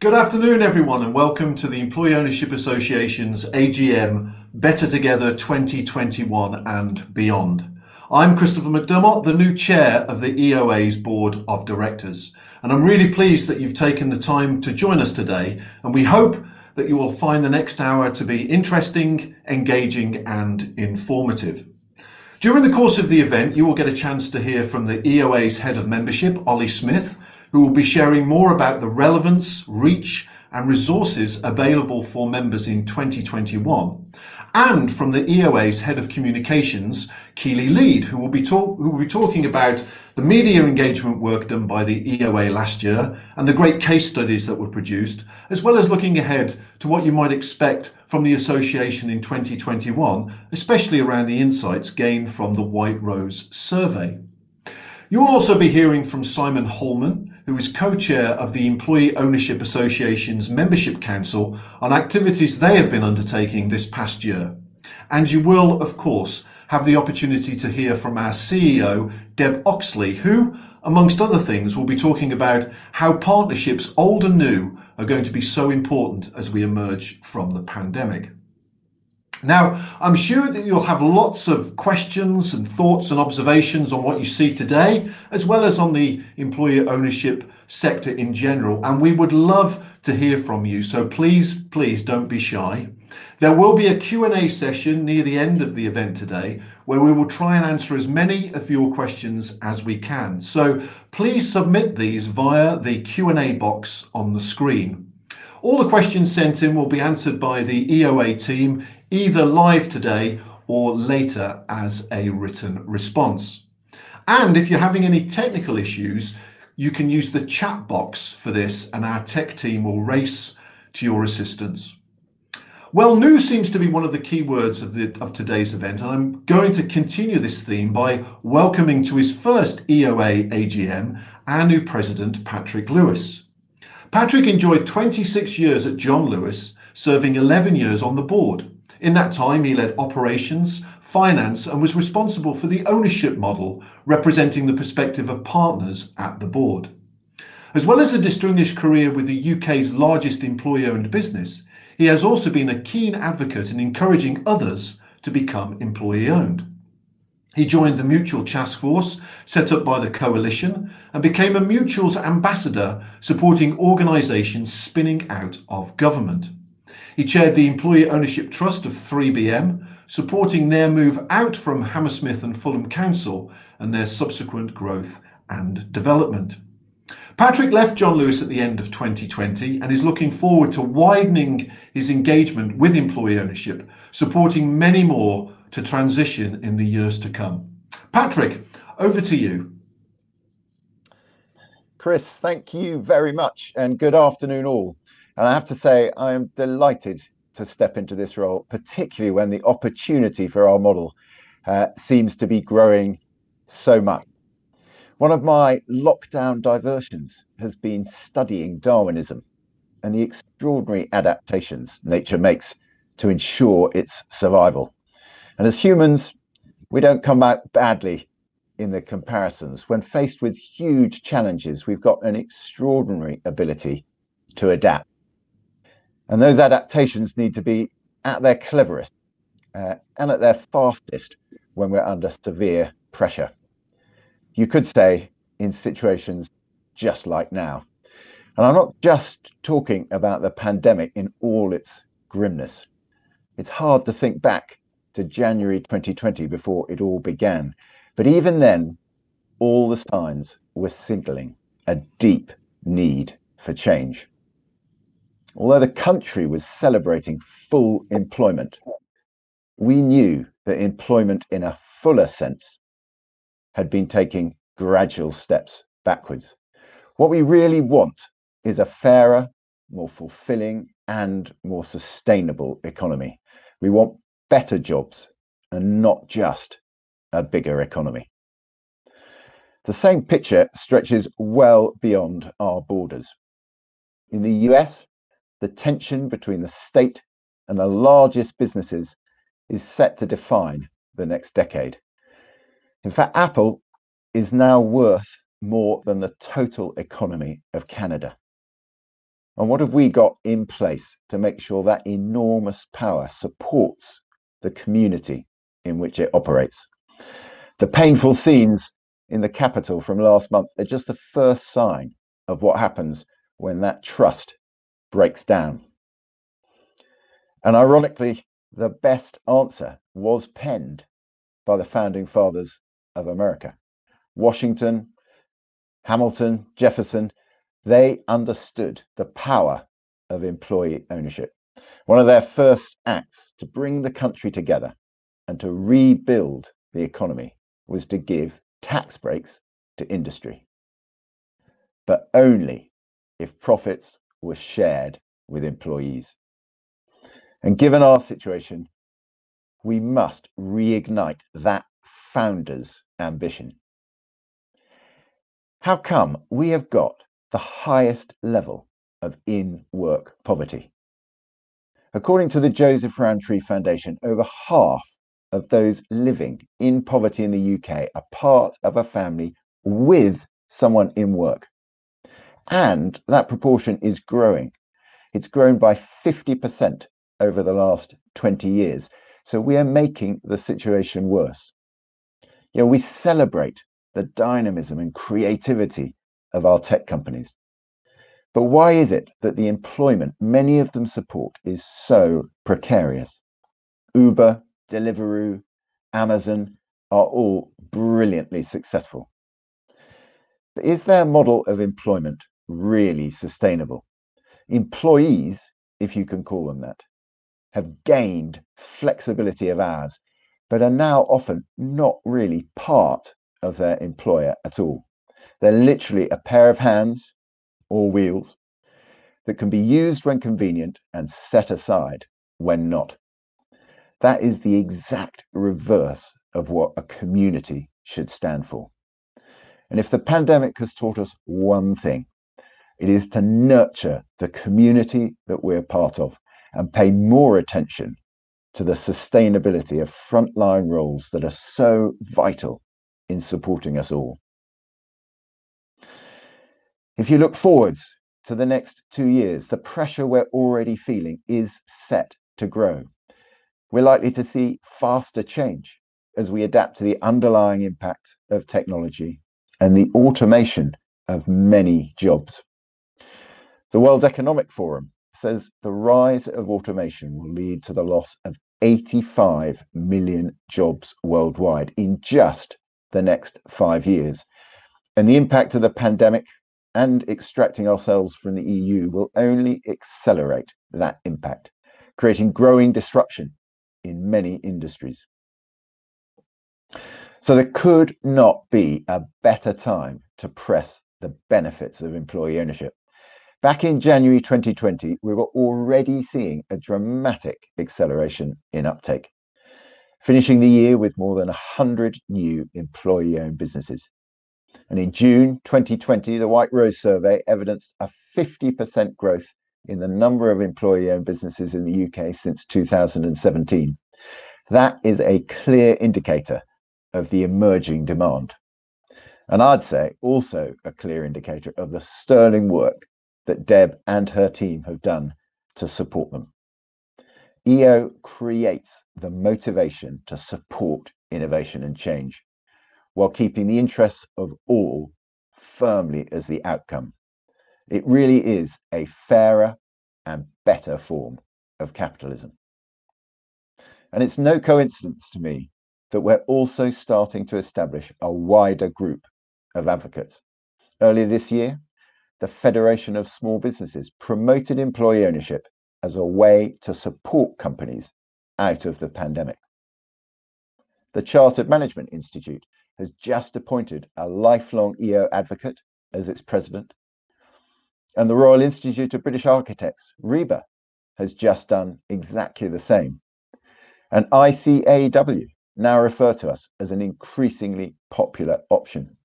Good afternoon, everyone, and welcome to the Employee Ownership Association's AGM Better Together 2021 and beyond. I'm Christopher McDermott, the new chair of the EOA's Board of Directors, and I'm really pleased that you've taken the time to join us today, and we hope that you will find the next hour to be interesting, engaging, and informative. During the course of the event, you will get a chance to hear from the EOA's Head of Membership, Ollie Smith, who will be sharing more about the relevance, reach, and resources available for members in 2021, and from the EOA's Head of Communications, Keely Lead, who will be talking about the media engagement work done by the EOA last year and the great case studies that were produced, as well as looking ahead to what you might expect from the association in 2021, especially around the insights gained from the White Rose survey. You will also be hearing from Simon Holman, who is co-chair of the Employee Ownership Association's Membership Council, on activities they have been undertaking this past year. And you will, of course, have the opportunity to hear from our CEO, Deb Oxley, who, amongst other things, will be talking about how partnerships, old and new, are going to be so important as we emerge from the pandemic. Now, I'm sure that you'll have lots of questions and thoughts and observations on what you see today, as well as on the employer ownership sector in general, and we would love to hear from you, so please don't be shy. There will be a Q&A session near the end of the event today, where we will try and answer as many of your questions as we can. So please submit these via the Q&A box on the screen. All the questions sent in will be answered by the EOA team, either live today or later as a written response. And if you're having any technical issues, you can use the chat box for this and our tech team will race to your assistance. Well, new seems to be one of the key words of today's event, and I'm going to continue this theme by welcoming to his first EOA AGM our new president, Patrick Lewis. Patrick enjoyed 26 years at John Lewis, serving 11 years on the board. In that time, he led operations, finance, and was responsible for the ownership model, representing the perspective of partners at the board. As well as a distinguished career with the UK's largest employee-owned business, he has also been a keen advocate in encouraging others to become employee-owned. He joined the Mutual Task Force set up by the Coalition and became a Mutual's ambassador, supporting organisations spinning out of government. He chaired the Employee Ownership Trust of 3BM, supporting their move out from Hammersmith and Fulham Council and their subsequent growth and development. Patrick left John Lewis at the end of 2020 and is looking forward to widening his engagement with employee ownership, supporting many more to transition in the years to come. Patrick, over to you. Chris, thank you very much and good afternoon all. And I have to say, I am delighted to step into this role, particularly when the opportunity for our model seems to be growing so much. One of my lockdown diversions has been studying Darwinism and the extraordinary adaptations nature makes to ensure its survival. And as humans, we don't come out badly in the comparisons. When faced with huge challenges, we've got an extraordinary ability to adapt. And those adaptations need to be at their cleverest and at their fastest when we're under severe pressure. You could say in situations just like now. And I'm not just talking about the pandemic in all its grimness. It's hard to think back to January 2020 before it all began. But even then, all the signs were signaling a deep need for change. Although the country was celebrating full employment, we knew that employment in a fuller sense had been taking gradual steps backwards. What we really want is a fairer, more fulfilling, and more sustainable economy. We want better jobs and not just a bigger economy. The same picture stretches well beyond our borders. In the US, the tension between the state and the largest businesses is set to define the next decade. In fact, Apple is now worth more than the total economy of Canada. And what have we got in place to make sure that enormous power supports the community in which it operates? The painful scenes in the capital from last month are just the first sign of what happens when that trust breaks down. And ironically, the best answer was penned by the founding fathers of America. Washington, Hamilton, Jefferson, they understood the power of employee ownership. One of their first acts to bring the country together and to rebuild the economy was to give tax breaks to industry, but only if profits were shared with employees. And given our situation, we must reignite that founder's ambition. How come we have got the highest level of in-work poverty? According to the Joseph Rowntree Foundation, over half of those living in poverty in the UK are part of a family with someone in work. And that proportion is growing. It's grown by 50% over the last 20 years. So we are making the situation worse. You know, we celebrate the dynamism and creativity of our tech companies. But why is it that the employment many of them support is so precarious? Uber, Deliveroo, Amazon are all brilliantly successful. But is their model of employment really sustainable? Employees, if you can call them that, have gained flexibility of hours, but are now often not really part of their employer at all. They're literally a pair of hands or wheels that can be used when convenient and set aside when not. That is the exact reverse of what a community should stand for. And if the pandemic has taught us one thing, it is to nurture the community that we're part of and pay more attention to the sustainability of frontline roles that are so vital in supporting us all. If you look forwards to the next 2 years, the pressure we're already feeling is set to grow. We're likely to see faster change as we adapt to the underlying impact of technology and the automation of many jobs. The World Economic Forum says the rise of automation will lead to the loss of 85 million jobs worldwide in just the next 5 years. And the impact of the pandemic and extracting ourselves from the EU will only accelerate that impact, creating growing disruption in many industries. So there could not be a better time to press the benefits of employee ownership. Back in January 2020, we were already seeing a dramatic acceleration in uptake, finishing the year with more than 100 new employee-owned businesses. And in June 2020, the White Rose survey evidenced a 50% growth in the number of employee-owned businesses in the UK since 2017. That is a clear indicator of the emerging demand. And I'd say also a clear indicator of the sterling work that Deb and her team have done to support them. EO creates the motivation to support innovation and change, while keeping the interests of all firmly as the outcome. It really is a fairer and better form of capitalism. And it's no coincidence to me that we're also starting to establish a wider group of advocates. Earlier this year, the Federation of Small Businesses promoted employee ownership as a way to support companies out of the pandemic. The Chartered Management Institute has just appointed a lifelong EO advocate as its president. And the Royal Institute of British Architects, RIBA, has just done exactly the same. And ICAW now refer to us as an increasingly popular option.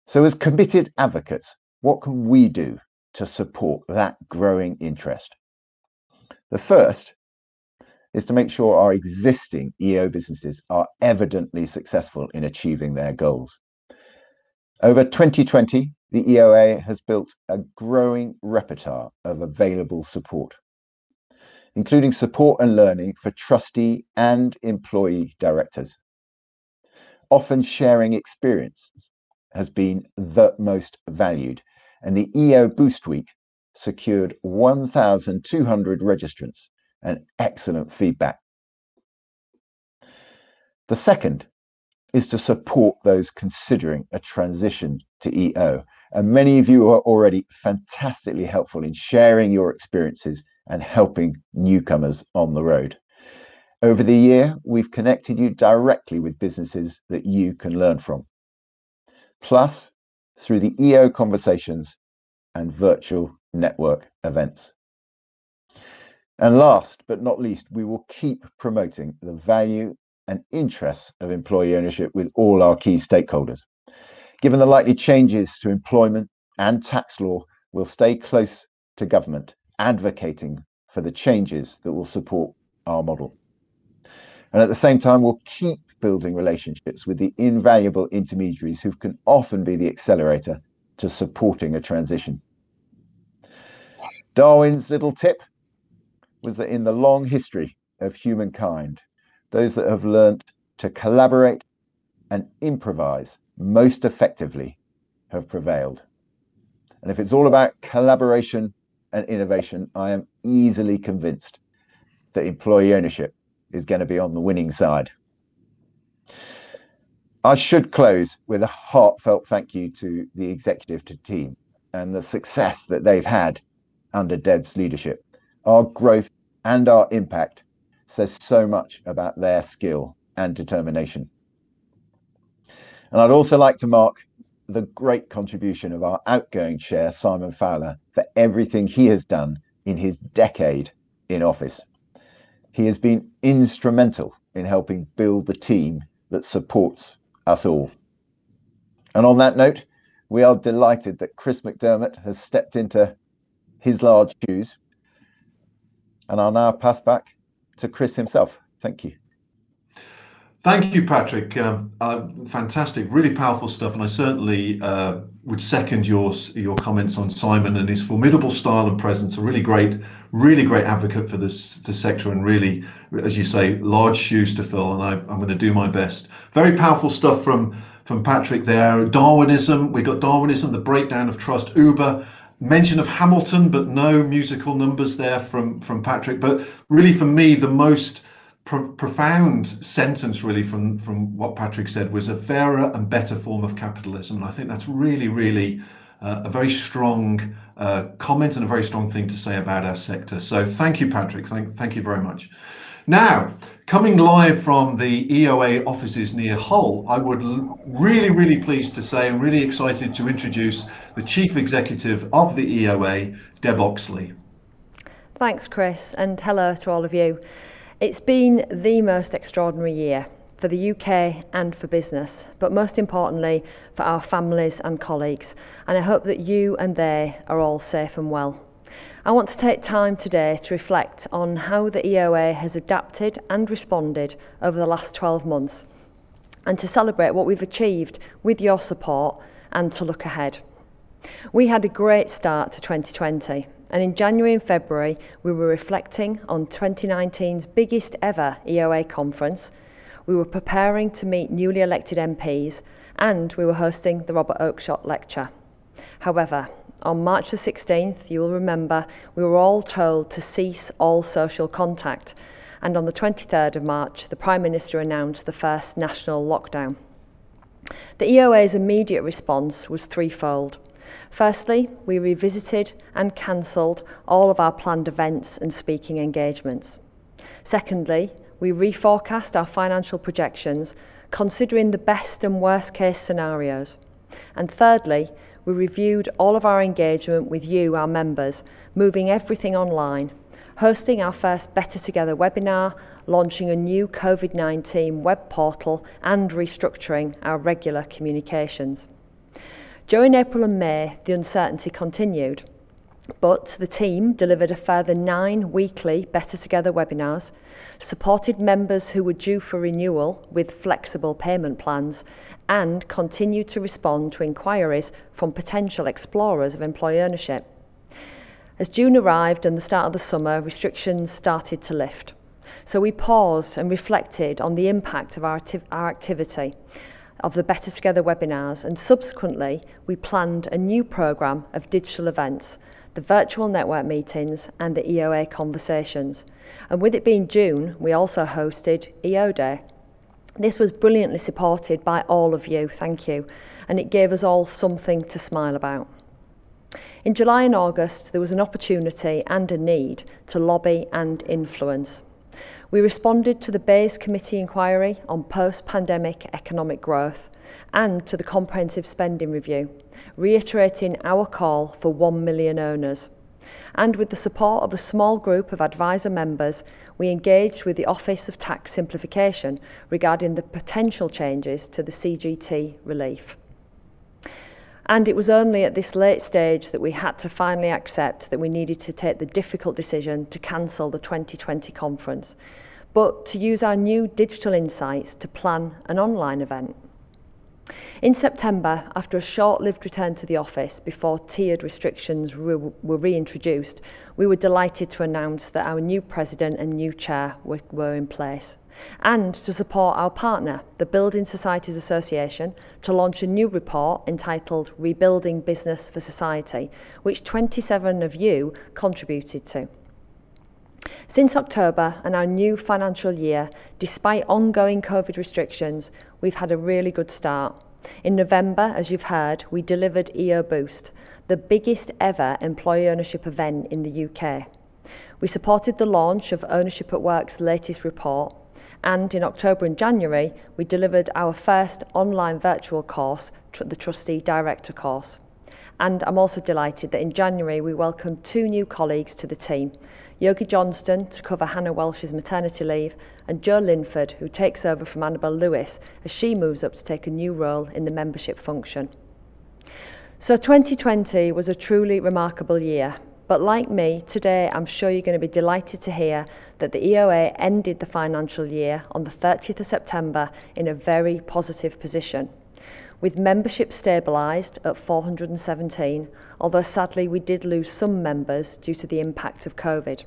So as committed advocates, what can we do to support that growing interest? The first is to make sure our existing EO businesses are evidently successful in achieving their goals. Over 2020, the EOA has built a growing repertoire of available support, including support and learning for trustee and employee directors. Often sharing experiences has been the most valued, and the EO Boost Week secured 1,200 registrants and excellent feedback. The second is to support those considering a transition to EO. And many of you are already fantastically helpful in sharing your experiences and helping newcomers on the road. Over the year, we've connected you directly with businesses that you can learn from. Plus, through the EO Conversations and virtual network events. And last but not least, we will keep promoting the value and interests of employee ownership with all our key stakeholders. Given the likely changes to employment and tax law, we'll stay close to government, advocating for the changes that will support our model. And at the same time, we'll keep building relationships with the invaluable intermediaries who can often be the accelerator to supporting a transition. Darwin's little tip was that in the long history of humankind, those that have learnt to collaborate and improvise most effectively have prevailed. And if it's all about collaboration and innovation, I am easily convinced that employee ownership is going to be on the winning side. I should close with a heartfelt thank you to the executive team and the success that they've had under Deb's leadership. Our growth and our impact says so much about their skill and determination. And I'd also like to mark the great contribution of our outgoing chair, Simon Fowler, for everything he has done in his decade in office. He has been instrumental in helping build the team that supports us all. And on that note, we are delighted that Chris McDermott has stepped into his large shoes. And I'll now pass back to Chris himself. Thank you. Thank you, Patrick. Fantastic, really powerful stuff. And I certainly would second your comments on Simon and his formidable style and presence. A really great advocate for this sector, and really, as you say, large shoes to fill. And I'm going to do my best. Very powerful stuff from Patrick there. Darwinism, we got Darwinism, the breakdown of trust, Uber. Mention of Hamilton, but no musical numbers there from Patrick. But really, for me, the most profound sentence really from what Patrick said was a fairer and better form of capitalism. And I think that's really a very strong comment and a very strong thing to say about our sector. So thank you, Patrick. Thank you very much. Now, coming live from the EOA offices near Hull, I would really pleased to say and really excited to introduce the Chief Executive of the EOA, Deb Oxley. Thanks, Chris, and hello to all of you. It's been the most extraordinary year for the UK and for business, but most importantly for our families and colleagues, and I hope that you and they are all safe and well. I want to take time today to reflect on how the EOA has adapted and responded over the last 12 months, and to celebrate what we've achieved with your support and to look ahead. We had a great start to 2020, and in January and February we were reflecting on 2019's biggest ever EOA conference. We were preparing to meet newly elected MPs, and we were hosting the Robert Oakeshott Lecture. However, on March the 16th, you will remember, we were all told to cease all social contact, and on the 23rd of March, the Prime Minister announced the first national lockdown. The EOA's immediate response was threefold. Firstly, we revisited and cancelled all of our planned events and speaking engagements. Secondly, we reforecast our financial projections, considering the best and worst case scenarios. And thirdly, we reviewed all of our engagement with you, our members, moving everything online, hosting our first Better Together webinar, launching a new COVID-19 web portal, and restructuring our regular communications. During April and May, the uncertainty continued. But the team delivered a further 9 weekly Better Together webinars, supported members who were due for renewal with flexible payment plans, and continued to respond to inquiries from potential explorers of employee ownership. As June arrived and the start of the summer, restrictions started to lift. So we paused and reflected on the impact of our activity of the Better Together webinars, and subsequently we planned a new programme of digital events, the virtual network meetings and the EOA Conversations. And with it being June, we also hosted EO Day. This was brilliantly supported by all of you, thank you, and it gave us all something to smile about. In July and August, there was an opportunity and a need to lobby and influence. We responded to the Bayes Committee inquiry on post-pandemic economic growth and to the Comprehensive Spending Review, reiterating our call for 1 million owners. And with the support of a small group of advisor members, we engaged with the Office of Tax Simplification regarding the potential changes to the CGT relief. And it was only at this late stage that we had to finally accept that we needed to take the difficult decision to cancel the 2020 conference, but to use our new digital insights to plan an online event. In September, after a short-lived return to the office before tiered restrictions were reintroduced, we were delighted to announce that our new president and new chair were in place, and to support our partner, the Building Societies Association, to launch a new report entitled Rebuilding Business for Society, which 27 of you contributed to. Since October and our new financial year, despite ongoing COVID restrictions, we've had a really good start. In November, as you've heard, we delivered EO Boost, the biggest ever employee ownership event in the UK. We supported the launch of Ownership at Work's latest report, and in October and January, we delivered our first online virtual course, the Trustee Director course. And I'm also delighted that in January we welcomed 2 new colleagues to the team, Yogi Johnston to cover Hannah Welsh's maternity leave, and Jo Linford, who takes over from Annabel Lewis as she moves up to take a new role in the membership function. So 2020 was a truly remarkable year, but like me, today I'm sure you're going to be delighted to hear that the EOA ended the financial year on the 30th of September in a very positive position, with membership stabilised at 417, although sadly we did lose some members due to the impact of COVID.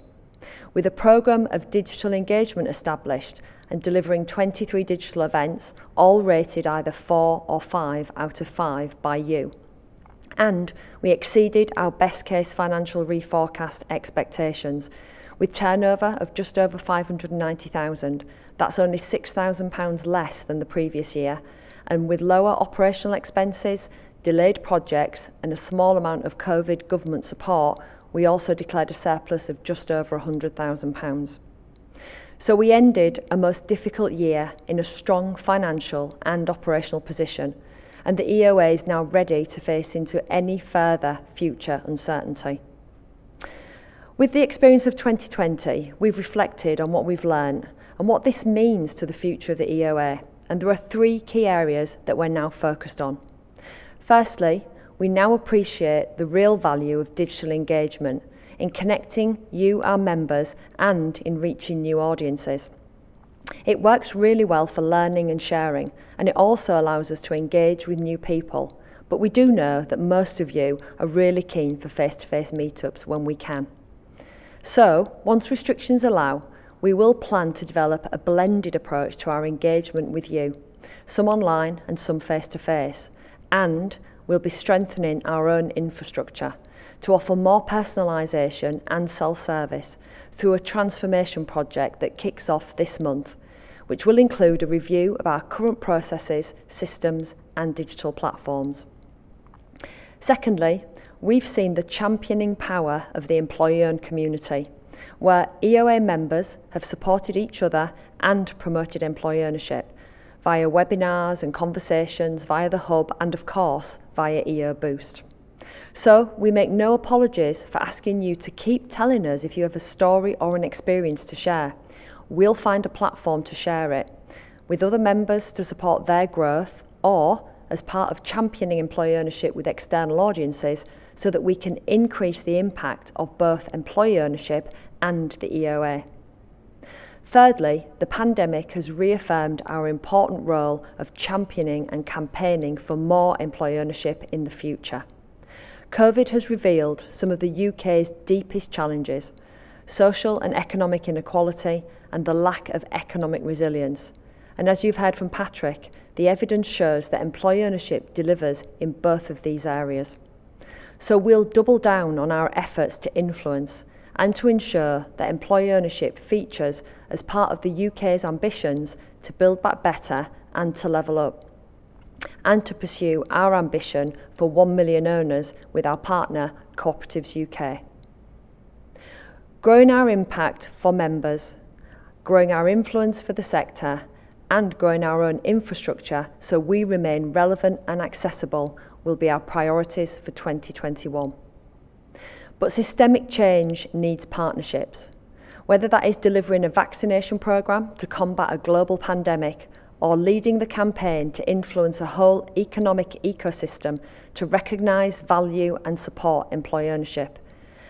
With a programme of digital engagement established and delivering 23 digital events, all rated either 4 or 5 out of 5 by you. And we exceeded our best case financial reforecast expectations, with turnover of just over 590,000. That's only £6,000 less than the previous year, and with lower operational expenses, delayed projects and a small amount of COVID government support, we also declared a surplus of just over £100,000. So we ended a most difficult year in a strong financial and operational position, and the EOA is now ready to face into any further future uncertainty. With the experience of 2020, we've reflected on what we've learned and what this means to the future of the EOA. And there are 3 key areas that we're now focused on. Firstly, we now appreciate the real value of digital engagement in connecting you, our members, and in reaching new audiences. It works really well for learning and sharing, and it also allows us to engage with new people. But we do know that most of you are really keen for face-to-face meetups when we can. So, once restrictions allow, we will plan to develop a blended approach to our engagement with you, some online and some face-to-face, and we'll be strengthening our own infrastructure to offer more personalisation and self-service through a transformation project that kicks off this month, which will include a review of our current processes, systems and digital platforms. Secondly, we've seen the championing power of the employee-owned community, where EOA members have supported each other and promoted employee ownership via webinars and conversations, via the hub, and of course via EO Boost. So we make no apologies for asking you to keep telling us if you have a story or an experience to share. We'll find a platform to share it with other members to support their growth, or as part of championing employee ownership with external audiences, so that we can increase the impact of both employee ownership and the EOA. Thirdly, the pandemic has reaffirmed our important role of championing and campaigning for more employee ownership in the future. COVID has revealed some of the UK's deepest challenges: social and economic inequality and the lack of economic resilience. And as you've heard from Patrick, the evidence shows that employee ownership delivers in both of these areas. So we'll double down on our efforts to influence and to ensure that employee ownership features as part of the UK's ambitions to build back better and to level up, and to pursue our ambition for 1 million owners with our partner Cooperatives UK. Growing our impact for members, growing our influence for the sector, and growing our own infrastructure so we remain relevant and accessible will be our priorities for 2021. But systemic change needs partnerships, whether that is delivering a vaccination programme to combat a global pandemic or leading the campaign to influence a whole economic ecosystem to recognise, value and support employee ownership.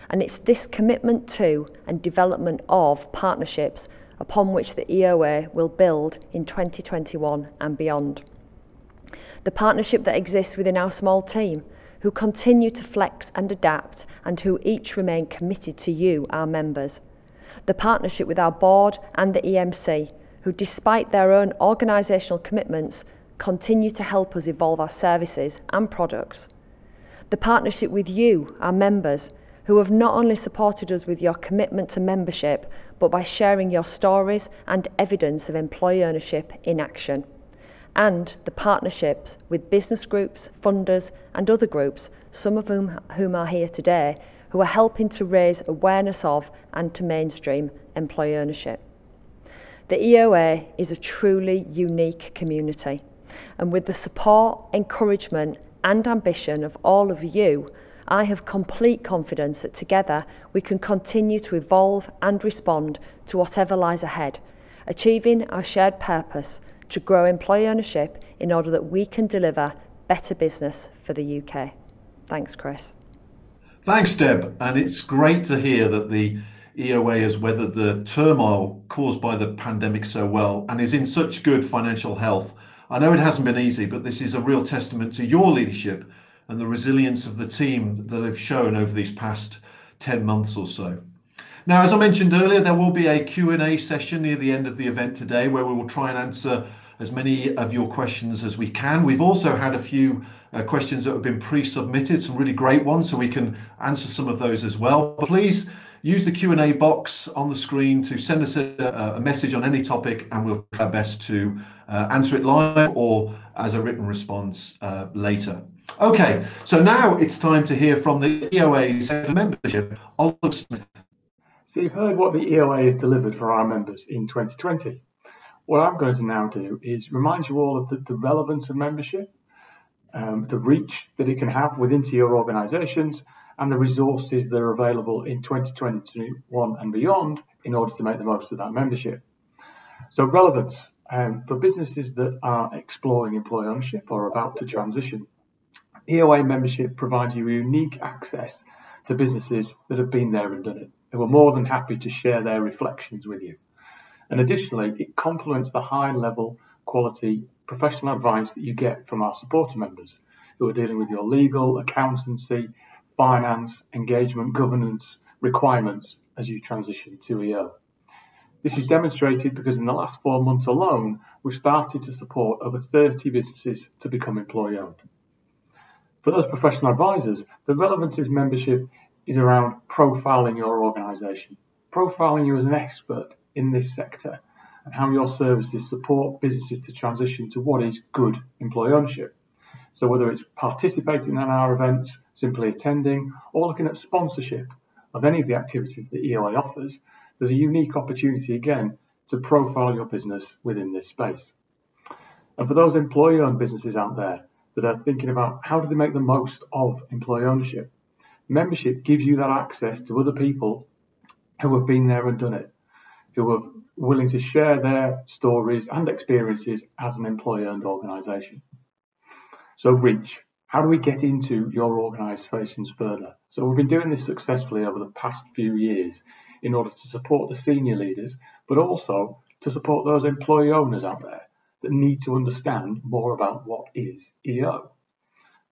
And it's this commitment to and development of partnerships upon which the EOA will build in 2021 and beyond. The partnership that exists within our small team, who continue to flex and adapt and who each remain committed to you, our members. The partnership with our board and the EMC, who despite their own organisational commitments continue to help us evolve our services and products. The partnership with you, our members, who have not only supported us with your commitment to membership, but by sharing your stories and evidence of employee ownership in action. And the partnerships with business groups, funders and other groups, some of whom are here today, who are helping to raise awareness of and to mainstream employee ownership. The EOA is a truly unique community, and with the support, encouragement and ambition of all of you, I have complete confidence that together we can continue to evolve and respond to whatever lies ahead, achieving our shared purpose to grow employee ownership in order that we can deliver better business for the UK. Thanks, Chris. Thanks, Deb. And it's great to hear that the EOA has weathered the turmoil caused by the pandemic so well and is in such good financial health. I know it hasn't been easy, but this is a real testament to your leadership and the resilience of the team that have shown over these past 10 months or so. Now, as I mentioned earlier, there will be a Q&A session near the end of the event today where we will try and answer as many of your questions as we can. We've also had a few questions that have been pre-submitted, some really great ones, so we can answer some of those as well. But please use the Q&A box on the screen to send us a message on any topic, and we'll try our best to answer it live or as a written response later. Okay, so now it's time to hear from the EOA's head of membership, Oliver Smith. So you've heard what the EOA has delivered for our members in 2020. What I'm going to now do is remind you all of the relevance of membership, the reach that it can have within your organisations, and the resources that are available in 2021 and beyond in order to make the most of that membership. So relevance for businesses that are exploring employee ownership or about to transition. EOA membership provides you unique access to businesses that have been there and done it, who are more than happy to share their reflections with you. And additionally, it complements the high-level quality professional advice that you get from our supporter members, who are dealing with your legal, accountancy, finance, engagement, governance requirements as you transition to EO. This is demonstrated because in the last 4 months alone, we've started to support over 30 businesses to become employee-owned. For those professional advisors, the relevance of membership is around profiling your organisation, profiling you as an expert in this sector and how your services support businesses to transition to what is good employee ownership. So whether it's participating in our events, simply attending, or looking at sponsorship of any of the activities that EOA offers, there's a unique opportunity again to profile your business within this space. And for those employee-owned businesses out there that are thinking about how do they make the most of employee ownership, membership gives you that access to other people who have been there and done it, who are willing to share their stories and experiences as an employee-owned organisation. So reach. How do we get into your organisations further? So we've been doing this successfully over the past few years in order to support the senior leaders, but also to support those employee owners out there that need to understand more about what is EO.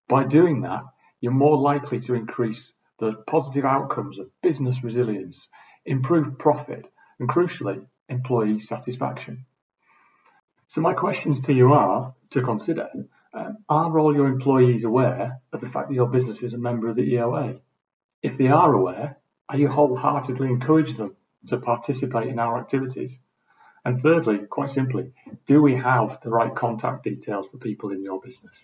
By doing that, you're more likely to increase the positive outcomes of business resilience, improved profit, and crucially, employee satisfaction. So my questions to you are to consider, are all your employees aware of the fact that your business is a member of the EOA? If they are aware, are you wholeheartedly encouraging them to participate in our activities? And thirdly, quite simply, do we have the right contact details for people in your business?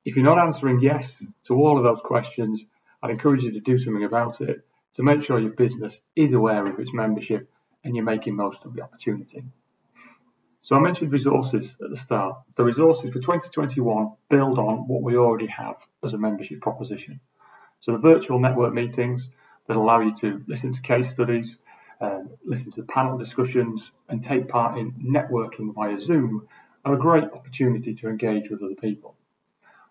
If you're not answering yes to all of those questions, I'd encourage you to do something about it to make sure your business is aware of its membership and you're making most of the opportunity. So I mentioned resources at the start. The resources for 2021 build on what we already have as a membership proposition. So the virtual network meetings that allow you to listen to case studies, listen to panel discussions and take part in networking via Zoom are a great opportunity to engage with other people.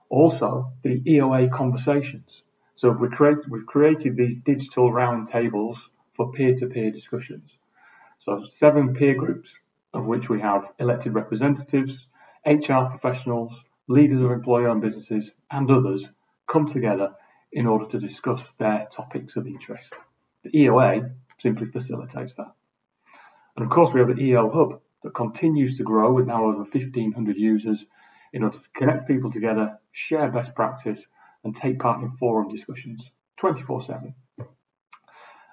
Also, the EOA Conversations. So we've created these digital roundtables for peer-to-peer discussions. So 7 peer groups, of which we have elected representatives, HR professionals, leaders of employee-owned businesses, and others come together in order to discuss their topics of interest. The EOA simply facilitates that. And of course, we have the EO Hub that continues to grow with now over 1,500 users in order to connect people together, share best practice, and take part in forum discussions 24/7.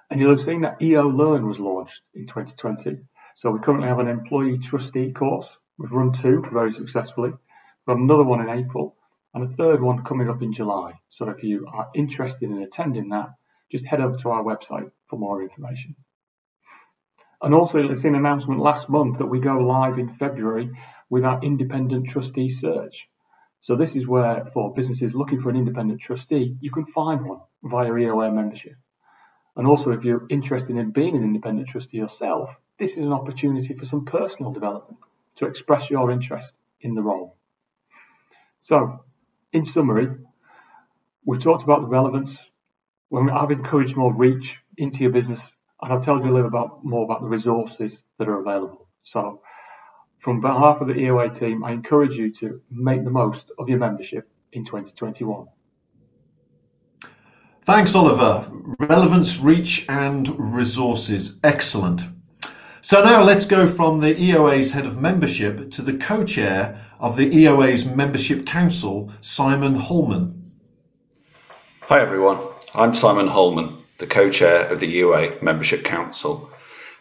And you'll have seen that EO Learn was launched in 2020. So we currently have an employee trustee course. We've run 2 very successfully. We've got another one in April and a third one coming up in July. So if you are interested in attending that, just head over to our website for more information. And also, you'll have seen an announcement last month that we go live in February with our independent trustee search. So this is where, for businesses looking for an independent trustee, you can find one via EOA membership. And also, if you're interested in being an independent trustee yourself, this is an opportunity for some personal development to express your interest in the role. So, in summary, we've talked about the relevance. I've encouraged more reach into your business, and I've told you a little more about the resources that are available. So, from behalf of the EOA team, I encourage you to make the most of your membership in 2021. Thanks, Oliver. Relevance, reach and resources. Excellent. So now let's go from the EOA's head of membership to the co-chair of the EOA's membership council, Simon Holman. Hi everyone, I'm Simon Holman, the co-chair of the EOA Membership Council.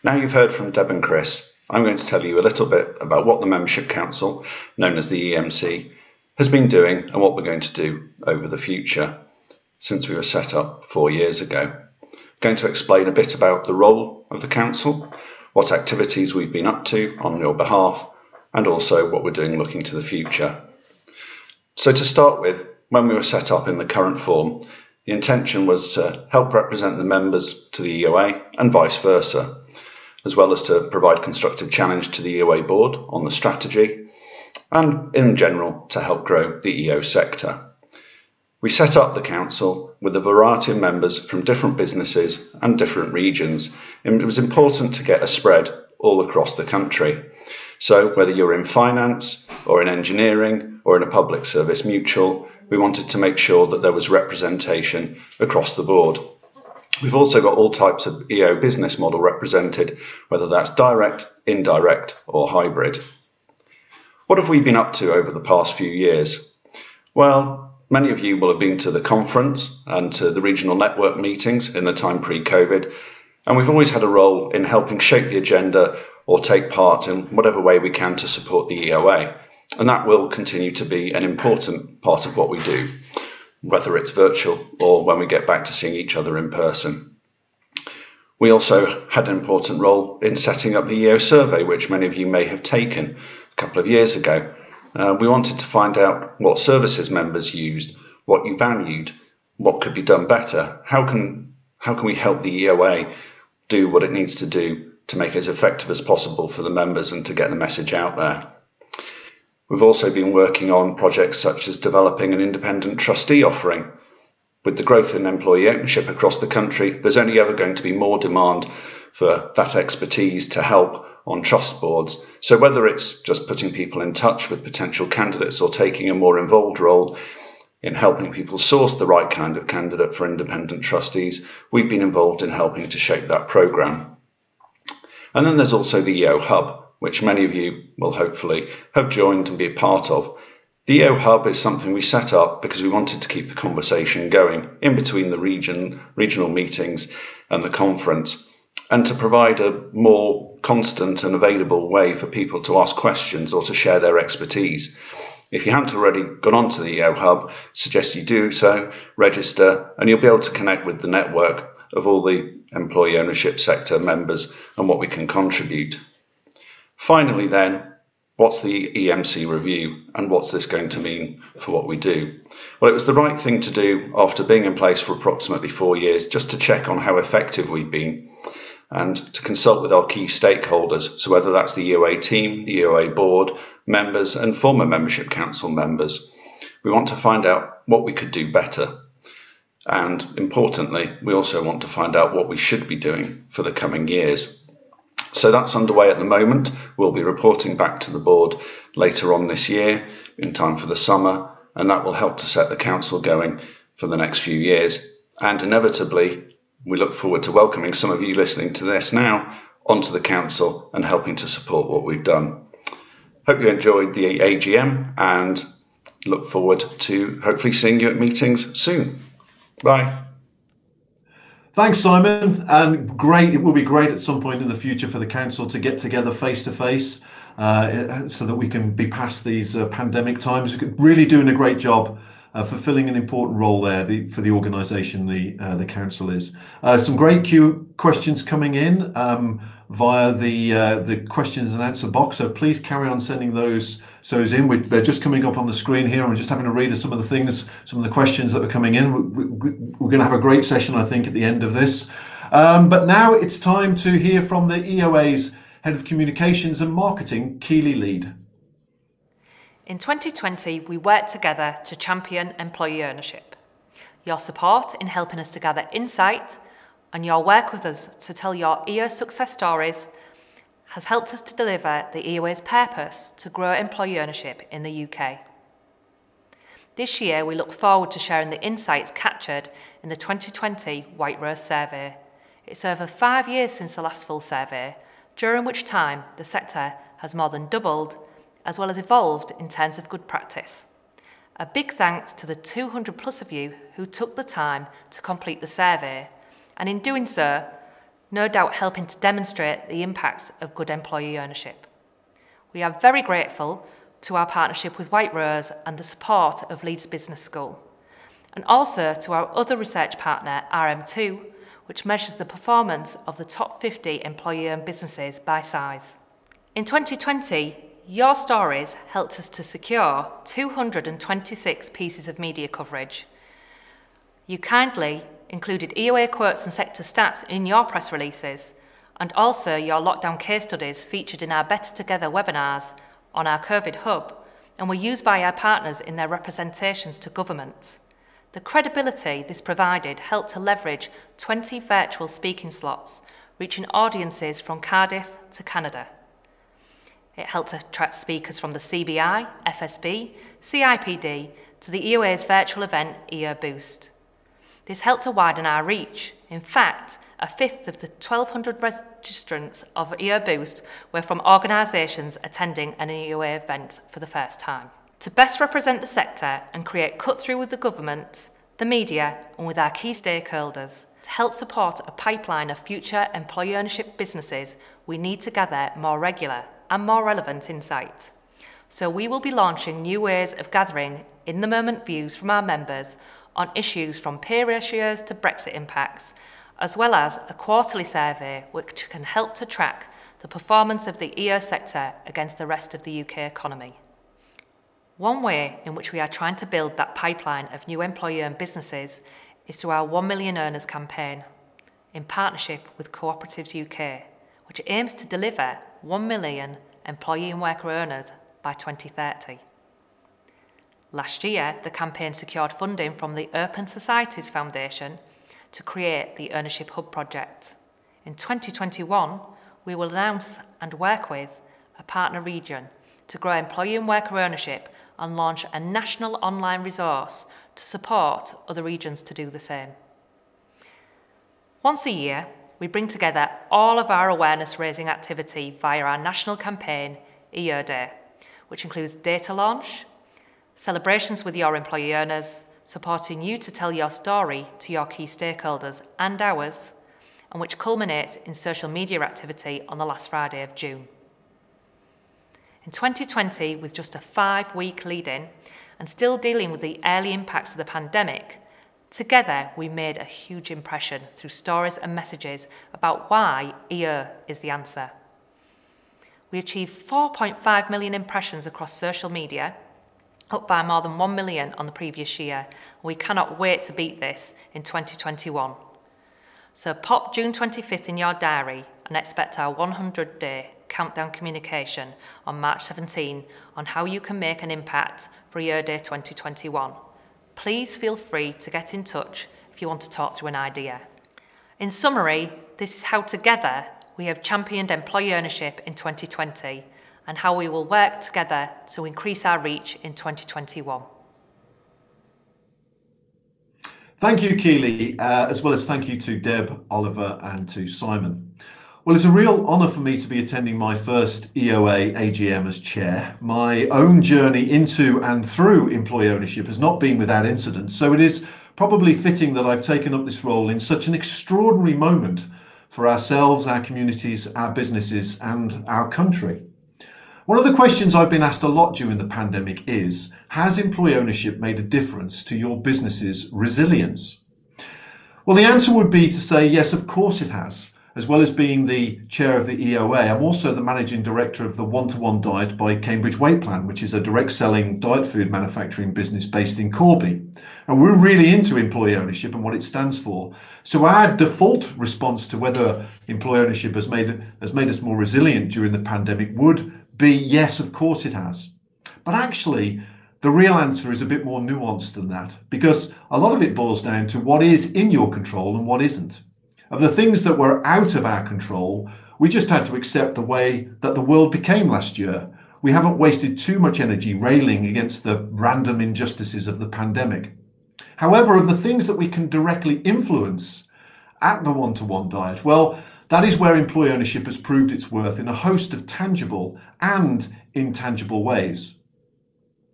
Now you've heard from Deb and Chris, I'm going to tell you a little bit about what the Membership Council, known as the EMC, has been doing and what we're going to do over the future since we were set up 4 years ago. I'm going to explain a bit about the role of the Council, what activities we've been up to on your behalf, and also what we're doing looking to the future. So to start with, when we were set up in the current form, the intention was to help represent the members to the EOA and vice versa, as well as to provide constructive challenge to the EOA board on the strategy, and in general to help grow the EO sector. We set up the council with a variety of members from different businesses and different regions, and it was important to get a spread all across the country. So whether you're in finance or in engineering or in a public service mutual, we wanted to make sure that there was representation across the board. We've also got all types of EO business model represented, whether that's direct, indirect or hybrid. What have we been up to over the past few years? Well, many of you will have been to the conference and to the regional network meetings in the time pre-COVID, and we've always had a role in helping shape the agenda or take part in whatever way we can to support the EOA. And that will continue to be an important part of what we do, whether it's virtual or when we get back to seeing each other in person. We also had an important role in setting up the EO survey, which many of you may have taken a couple of years ago. We wanted to find out what services members used, what you valued, what could be done better, how can we help the EOA do what it needs to do to make it as effective as possible for the members and to get the message out there. We've also been working on projects such as developing an independent trustee offering. With the growth in employee ownership across the country, there's only ever going to be more demand for that expertise to help on trust boards. So whether it's just putting people in touch with potential candidates or taking a more involved role in helping people source the right kind of candidate for independent trustees, we've been involved in helping to shape that programme. And then there's also the EO Hub, which many of you will hopefully have joined and be a part of. The EO Hub is something we set up because we wanted to keep the conversation going in between the regional meetings and the conference, and to provide a more constant and available way for people to ask questions or to share their expertise. If you haven't already gone onto the EO Hub, suggest you do so, register, and you'll be able to connect with the network of all the employee ownership sector members and what we can contribute. Finally then, what's the EMC review and what's this going to mean for what we do? Well, it was the right thing to do after being in place for approximately 4 years, just to check on how effective we've been and to consult with our key stakeholders. So whether that's the EOA team, the EOA board, members and former membership council members, we want to find out what we could do better. And importantly, we also want to find out what we should be doing for the coming years. So that's underway at the moment. We'll be reporting back to the board later on this year in time for the summer, and that will help to set the council going for the next few years. And inevitably, we look forward to welcoming some of you listening to this now onto the council and helping to support what we've done. Hope you enjoyed the AGM and look forward to hopefully seeing you at meetings soon. Bye. Thanks, Simon. And great, it will be great at some point in the future for the council to get together face to face so that we can be past these pandemic times. We're really doing a great job fulfilling an important role there for the organisation the council is. Some great questions coming in via the questions and answer box, so please carry on sending those in. They're just coming up on the screen here. I'm just having a read of some of the questions that are coming in. We're going to have a great session, I think, at the end of this. But now it's time to hear from the EOA's Head of Communications and Marketing, Keely Lead. In 2020, we worked together to champion employee ownership. Your support in helping us to gather insight and your work with us to tell your EO success stories has helped us to deliver the EOA's purpose to grow employee ownership in the UK. This year, we look forward to sharing the insights captured in the 2020 White Rose survey. It's over 5 years since the last full survey, during which time the sector has more than doubled, as well as evolved in terms of good practice. A big thanks to the 200 plus of you who took the time to complete the survey, and in doing so, no doubt helping to demonstrate the impacts of good employee ownership. We are very grateful to our partnership with White Rose and the support of Leeds Business School, and also to our other research partner, RM2, which measures the performance of the top 50 employee-owned businesses by size. In 2020, your stories helped us to secure 226 pieces of media coverage. You kindly included EOA quotes and sector stats in your press releases, and also your lockdown case studies featured in our Better Together webinars on our COVID hub, and were used by our partners in their representations to government. The credibility this provided helped to leverage 20 virtual speaking slots, reaching audiences from Cardiff to Canada. It helped attract speakers from the CBI, FSB, CIPD to the EOA's virtual event EO Boost. This helped to widen our reach. In fact, a fifth of the 1,200 registrants of EO Boost were from organisations attending an EOA event for the first time. To best represent the sector and create cut-through with the government, the media and with our key stakeholders, to help support a pipeline of future employee ownership businesses, we need to gather more regular and more relevant insight. So we will be launching new ways of gathering in-the-moment views from our members on issues from pay ratios to Brexit impacts, as well as a quarterly survey which can help to track the performance of the EO sector against the rest of the UK economy. One way in which we are trying to build that pipeline of new employee-owned businesses is through our 1 Million Owners campaign, in partnership with Cooperatives UK, which aims to deliver 1 million employee and worker owners by 2030. Last year, the campaign secured funding from the Open Societies Foundation to create the Ownership Hub project. In 2021, we will announce and work with a partner region to grow employee and worker ownership and launch a national online resource to support other regions to do the same. Once a year, we bring together all of our awareness-raising activity via our national campaign, EOA Day, which includes data launch, celebrations with your employee owners, supporting you to tell your story to your key stakeholders and ours, and which culminates in social media activity on the last Friday of June. In 2020, with just a 5-week lead-in and still dealing with the early impacts of the pandemic, together we made a huge impression through stories and messages about why EOA is the answer. We achieved 4.5 million impressions across social media, up by more than 1 million on the previous year. We cannot wait to beat this in 2021. So pop June 25th in your diary and expect our 100-day countdown communication on March 17 on how you can make an impact for EOA Day 2021. Please feel free to get in touch if you want to talk through an idea. In summary, this is how together we have championed employee ownership in 2020 and how we will work together to increase our reach in 2021. Thank you, Keely, as well as thank you to Deb, Oliver and to Simon. Well, it's a real honour for me to be attending my first EOA AGM as chair. My own journey into and through employee ownership has not been without incident, so it is probably fitting that I've taken up this role in such an extraordinary moment for ourselves, our communities, our businesses and our country. One of the questions I've been asked a lot during the pandemic is, has employee ownership made a difference to your business's resilience? Well, the answer would be to say, yes, of course it has. As well as being the chair of the EOA, I'm also the managing director of the One-to-One Diet by Cambridge Weight Plan, which is a direct selling diet food manufacturing business based in Corby. And we're really into employee ownership and what it stands for. So our default response to whether employee ownership has made us more resilient during the pandemic would be, yes, of course it has. But actually, the real answer is a bit more nuanced than that, because a lot of it boils down to what is in your control and what isn't. Of the things that were out of our control, we just had to accept the way that the world became last year. We haven't wasted too much energy railing against the random injustices of the pandemic. However, of the things that we can directly influence at the One-to-One Diet, well, that is where employee ownership has proved its worth in a host of tangible and intangible ways.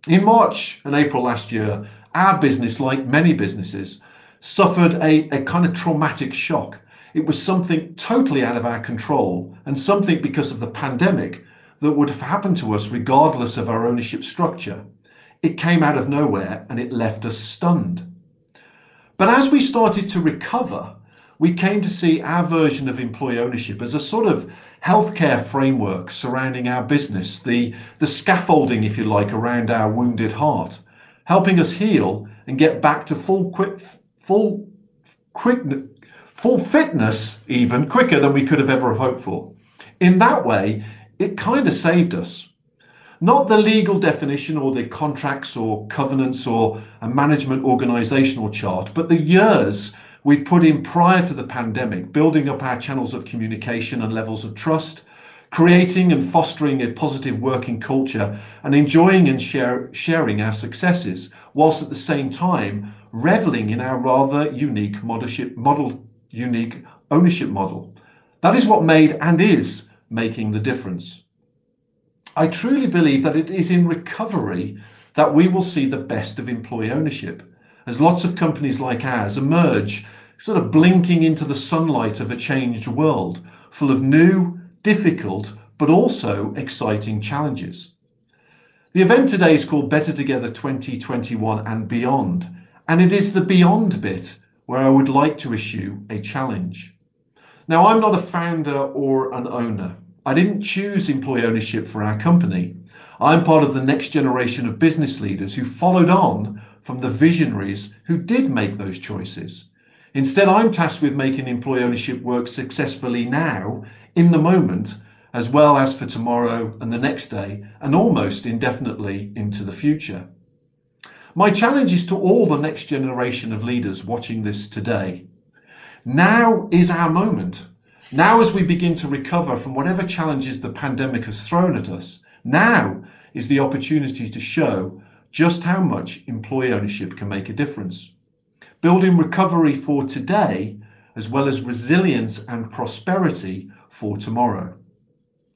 In March and April last year, our business, like many businesses, suffered a kind of traumatic shock. It was something totally out of our control and something because of the pandemic that would have happened to us regardless of our ownership structure. It came out of nowhere and it left us stunned. But as we started to recover, we came to see our version of employee ownership as a sort of healthcare framework surrounding our business, the scaffolding, if you like, around our wounded heart, helping us heal and get back to full fitness even quicker than we could have ever hoped for. In that way, it kind of saved us. Not the legal definition or the contracts or covenants or a management organizational chart, but the years we put in prior to the pandemic, building up our channels of communication and levels of trust, creating and fostering a positive working culture, and enjoying and sharing our successes, whilst at the same time reveling in our rather unique ownership model. That is what made and is making the difference. I truly believe that it is in recovery that we will see the best of employee ownership, as lots of companies like ours emerge, sort of blinking into the sunlight of a changed world, full of new, difficult, but also exciting challenges. The event today is called Better Together 2021 and Beyond, and it is the beyond bit where I would like to issue a challenge. Now, I'm not a founder or an owner. I didn't choose employee ownership for our company. I'm part of the next generation of business leaders who followed on from the visionaries who did make those choices. Instead, I'm tasked with making employee ownership work successfully now, in the moment, as well as for tomorrow and the next day, and almost indefinitely into the future. My challenge is to all the next generation of leaders watching this today. Now is our moment. Now, as we begin to recover from whatever challenges the pandemic has thrown at us, now is the opportunity to show just how much employee ownership can make a difference. Building recovery for today, as well as resilience and prosperity for tomorrow.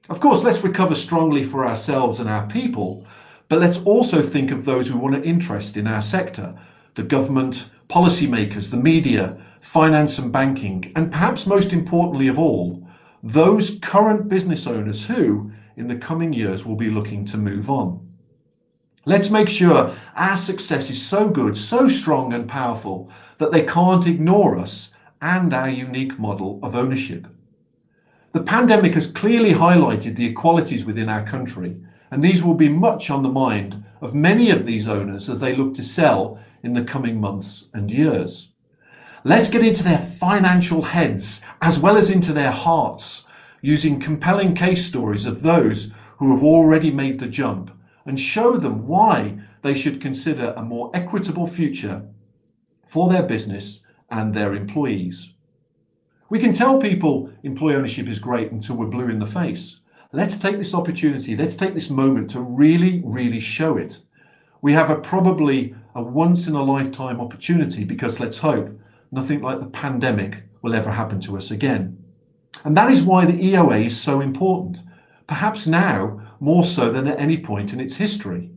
Of course, let's recover strongly for ourselves and our people, but let's also think of those we want to interest in our sector, the government, policymakers, the media, finance and banking, and perhaps most importantly of all, those current business owners who, in the coming years, will be looking to move on. Let's make sure our success is so good, so strong and powerful that they can't ignore us and our unique model of ownership. The pandemic has clearly highlighted the inequalities within our country, and these will be much on the mind of many of these owners as they look to sell in the coming months and years. Let's get into their financial heads as well as into their hearts, using compelling case stories of those who have already made the jump, and show them why they should consider a more equitable future for their business and their employees. We can tell people employee ownership is great until we're blue in the face. Let's take this opportunity, let's take this moment to really show it. We have probably a once in a lifetime opportunity, because let's hope nothing like the pandemic will ever happen to us again. And that is why the EOA is so important, perhaps now more so than at any point in its history.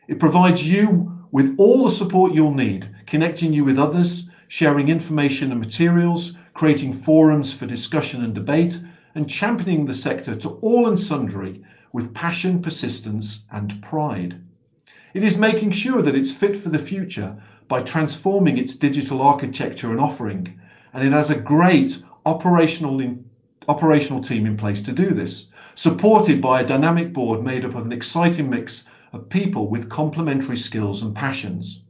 It provides you with all the support you'll need, connecting you with others, sharing information and materials, creating forums for discussion and debate, and championing the sector to all and sundry with passion, persistence, and pride. It is making sure that it's fit for the future by transforming its digital architecture and offering, and it has a great operational team in place to do this, supported by a dynamic board made up of an exciting mix of people with complementary skills and passions.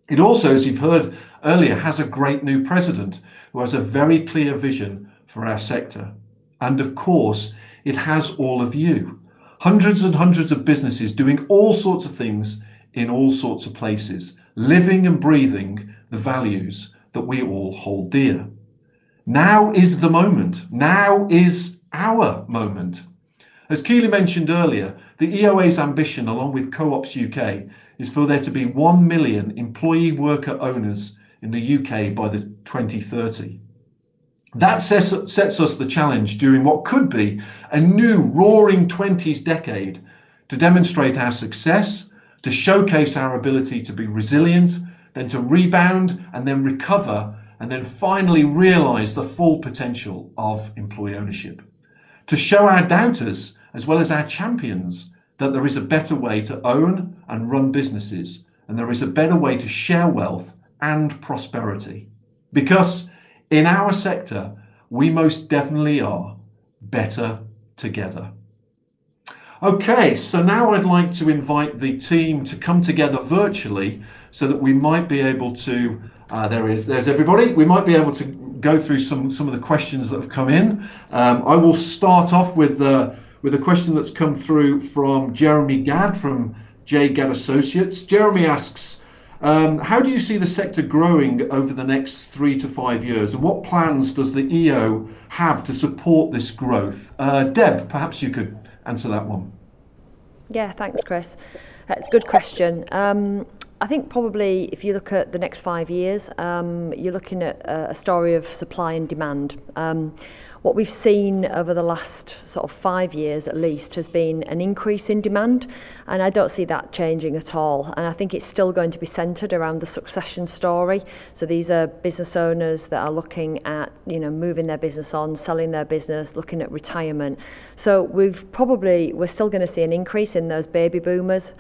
It also, as you've heard earlier, has a great new president who has a very clear vision for our sector. And of course, it has all of you. Hundreds and hundreds of businesses doing all sorts of things in all sorts of places, living and breathing the values that we all hold dear. Now is the moment. Now is our moment. As Keely mentioned earlier, the EOA's ambition, along with Co-ops UK, is for there to be 1 million employee worker owners in the UK by the 2030. That sets us the challenge during what could be a new roaring 20s decade to demonstrate our success, to showcase our ability to be resilient, then to rebound and then recover, and then finally realise the full potential of employee ownership. To show our doubters, as well as our champions, that there is a better way to own and run businesses, and there is a better way to share wealth and prosperity. Because in our sector, we most definitely are better together. Okay, so now I'd like to invite the team to come together virtually so that we might be able to, there's everybody, we might be able to go through some of the questions that have come in. I will start off with a question that's come through from Jeremy Gadd from J. Gadd Associates. Jeremy asks, how do you see the sector growing over the next 3 to 5 years, and what plans does the EO have to support this growth? Deb, perhaps you could answer that one. Yeah, thanks, Chris. It's a good question. I think probably if you look at the next 5 years, you're looking at a story of supply and demand. What we've seen over the last sort of 5 years at least has been an increase in demand, and I don't see that changing at all. And I think it's still going to be centred around the succession story. So these are business owners that are looking at, moving their business on, selling their business, looking at retirement. So we're still going to see an increase in those baby boomers.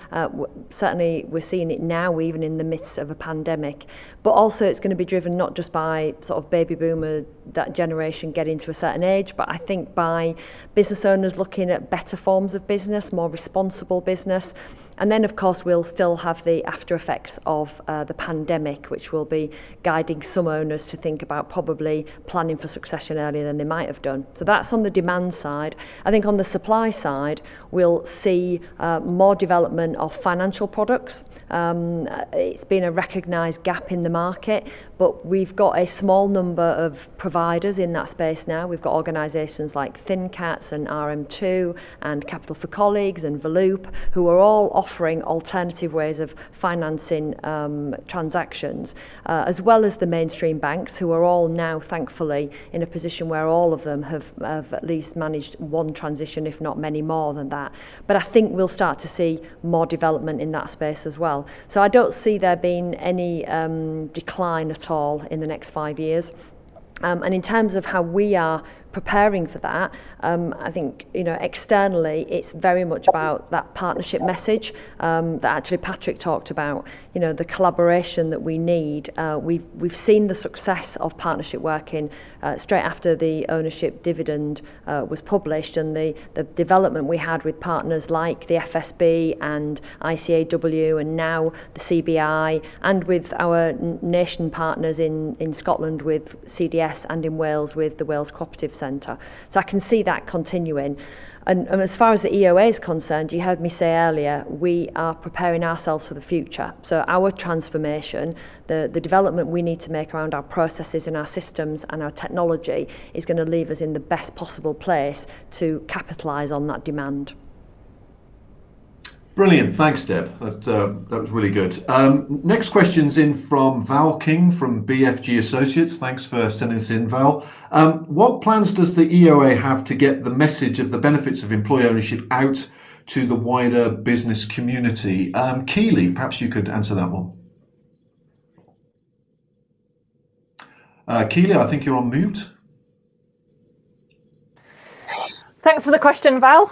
Certainly we're seeing it now, even in the midst of a pandemic. But also it's going to be driven not just by sort of baby boomer, that generation getting to a certain age, but I think by business owners looking at better forms of business, more responsible business, And then, of course, we'll still have the after effects of the pandemic, which will be guiding some owners to think about probably planning for succession earlier than they might have done. So that's on the demand side. I think on the supply side, we'll see more development of financial products. It's been a recognised gap in the market, but we've got a small number of providers in that space now. We've got organisations like ThinCats and RM2 and Capital for Colleagues and Volloop, who are all offering alternative ways of financing transactions, as well as the mainstream banks, who are all now, thankfully, in a position where all of them have at least managed one transition, if not many more than that. But I think we'll start to see more development in that space as well. So I don't see there being any decline at all in the next 5 years. And in terms of how we are preparing for that, I think, externally, it's very much about that partnership message that actually Patrick talked about, the collaboration that we need. We've seen the success of partnership working straight after the ownership dividend was published, and the development we had with partners like the FSB and ICAW and now the CBI, and with our nation partners in Scotland with CDS and in Wales with the Wales Cooperative Centre. So I can see that continuing. And as far as the EOA is concerned, you heard me say earlier, we are preparing ourselves for the future. So our transformation, the development we need to make around our processes and our systems and our technology is going to leave us in the best possible place to capitalise on that demand. Brilliant, thanks Deb, that was really good. Next question's in from Val King from BFG Associates. Thanks for sending us in, Val. What plans does the EOA have to get the message of the benefits of employee ownership out to the wider business community? Keely, perhaps you could answer that one. Keely, I think you're on mute. Thanks for the question, Val.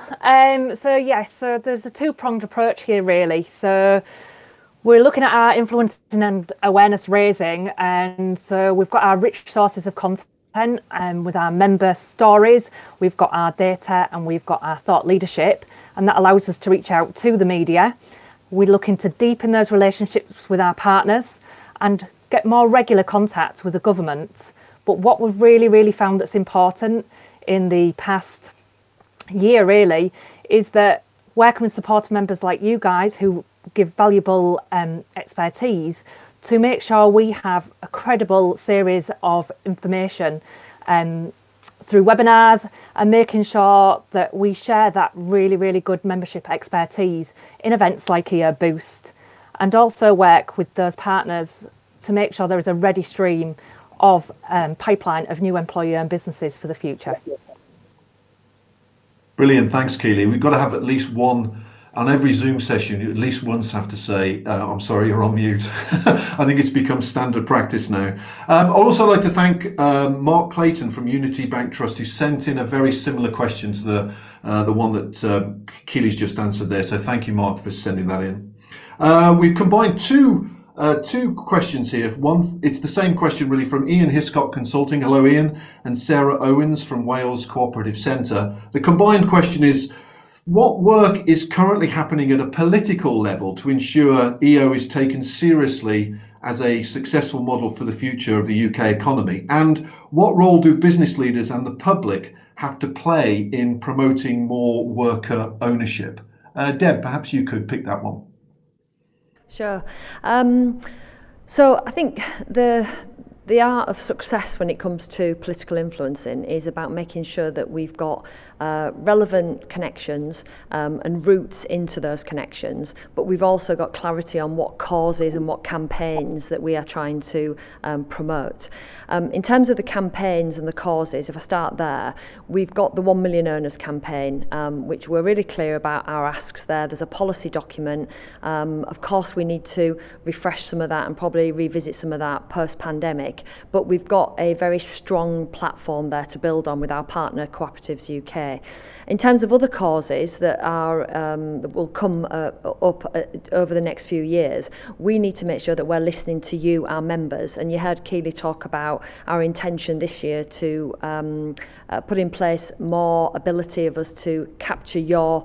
So there's a two-pronged approach here, really. So we're looking at our influencing and awareness raising, and so we've got our rich sources of content with our member stories, we've got our data, and we've got our thought leadership, and that allows us to reach out to the media. We're looking to deepen those relationships with our partners and get more regular contact with the government. But what we've really found that's important in the past year really is that working with supportive members like you guys who give valuable expertise to make sure we have a credible series of information through webinars, and making sure that we share that really good membership expertise in events like EO Boost, and also work with those partners to make sure there is a ready stream of pipeline of new employee-owned businesses for the future. Brilliant, thanks Keely. We've got to have at least one, on every Zoom session, you at least once have to say, I'm sorry, you're on mute. I think it's become standard practice now. I'd also like to thank Mark Clayton from Unity Bank Trust, who sent in a very similar question to the one that Keely's just answered there. So thank you, Mark, for sending that in. We've combined two questions here. One, it's the same question really from Ian Hiscock Consulting. Hello, Ian, and Sarah Owens from Wales Cooperative Centre. The combined question is, what work is currently happening at a political level to ensure EO is taken seriously as a successful model for the future of the UK economy? And what role do business leaders and the public have to play in promoting more worker ownership? Deb, perhaps you could pick that one. Sure. So I think the art of success when it comes to political influencing is about making sure that we've got relevant connections and routes into those connections, but we've also got clarity on what causes and what campaigns that we are trying to promote. In terms of the campaigns and the causes, if I start there, we've got the 1 Million Owners campaign, which we're really clear about our asks there. There's a policy document. Of course, we need to refresh some of that and probably revisit some of that post-pandemic. like, but we've got a very strong platform there to build on with our partner Cooperatives UK. In terms of other causes that are that will come up over the next few years, we need to make sure that we're listening to you, our members. And you heard Keely talk about our intention this year to put in place more ability of us to capture your